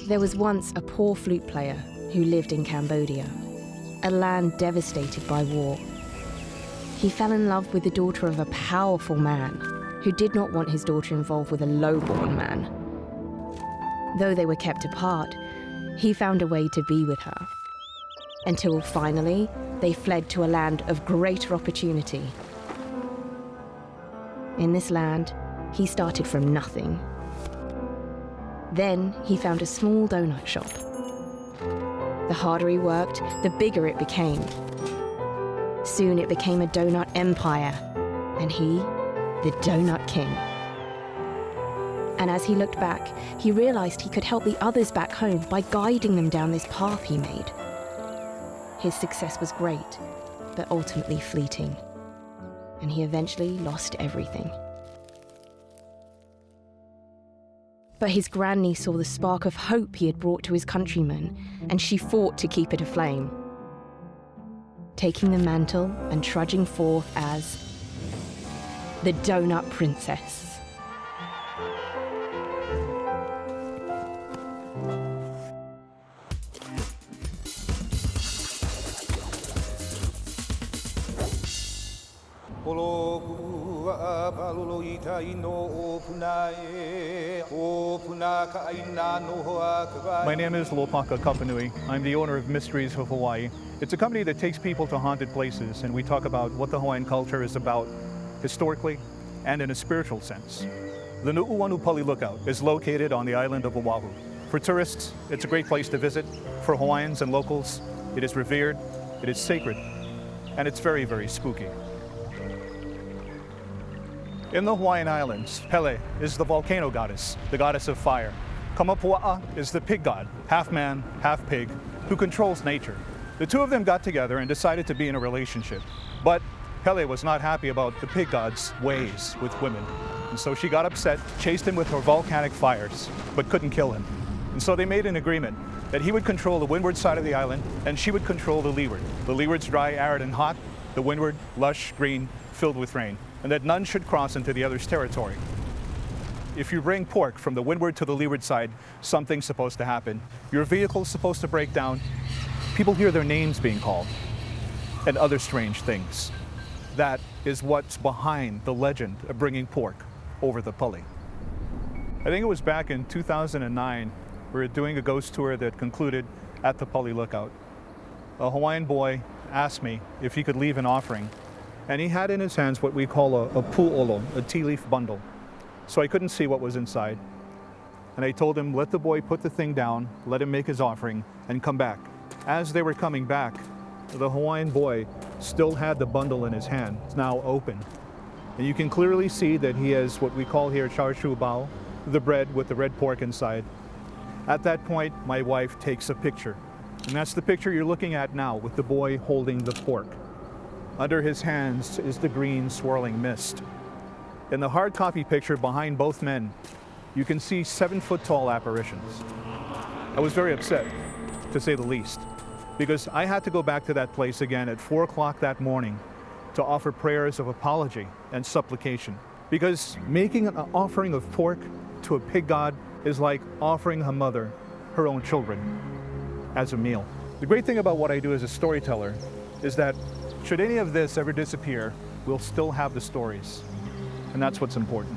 There was once a poor flute player who lived in Cambodia, a land devastated by war. He fell in love with the daughter of a powerful man who did not want his daughter involved with a lowborn man. Though they were kept apart, he found a way to be with her. Until finally, they fled to a land of greater opportunity. In this land, he started from nothing. Then he found a small donut shop. The harder he worked, the bigger it became. Soon it became a donut empire, and he, the Donut King. And as he looked back, he realized he could help the others back home by guiding them down this path he made. His success was great, but ultimately fleeting, and he eventually lost everything. But his granny saw the spark of hope he had brought to his countrymen, and she fought to keep it aflame, taking the mantle and trudging forth as the Donut Princess. My name is Lopaka Kapanui. I'm the owner of Mysteries of Hawaii. It's a company that takes people to haunted places, and we talk about what the Hawaiian culture is about historically and in a spiritual sense. The Nu'uanupali Lookout is located on the island of Oahu. For tourists, it's a great place to visit. For Hawaiians and locals, it is revered, it is sacred, and it's very, very spooky. In the Hawaiian Islands, Pele is the volcano goddess, the goddess of fire. Kamapua'a is the pig god, half man, half pig, who controls nature. The two of them got together and decided to be in a relationship. But Pele was not happy about the pig god's ways with women. And so she got upset, chased him with her volcanic fires, but couldn't kill him. And so they made an agreement that he would control the windward side of the island and she would control the leeward. The leeward's dry, arid, and hot, the windward, lush, green, filled with rain, and that none should cross into the other's territory. If you bring pork from the windward to the leeward side, something's supposed to happen. Your vehicle's supposed to break down. People hear their names being called, and other strange things. That is what's behind the legend of bringing pork over the Pali. I think it was back in 2009, we were doing a ghost tour that concluded at the Pali Lookout. A Hawaiian boy asked me if he could leave an offering, and he had in his hands what we call a pu'olo, a tea leaf bundle. So I couldn't see what was inside. And I told him, let the boy put the thing down, let him make his offering, and come back. As they were coming back, the Hawaiian boy still had the bundle in his hand. It's now open. And you can clearly see that he has what we call here char siu bao, the bread with the red pork inside. At that point, my wife takes a picture. And that's the picture you're looking at now with the boy holding the pork. Under his hands is the green swirling mist. In the hard copy picture behind both men, you can see 7-foot-tall apparitions. I was very upset, to say the least, because I had to go back to that place again at 4 o'clock that morning to offer prayers of apology and supplication. Because making an offering of pork to a pig god is like offering a mother her own children as a meal. The great thing about what I do as a storyteller is that should any of this ever disappear, we'll still have the stories. And that's what's important.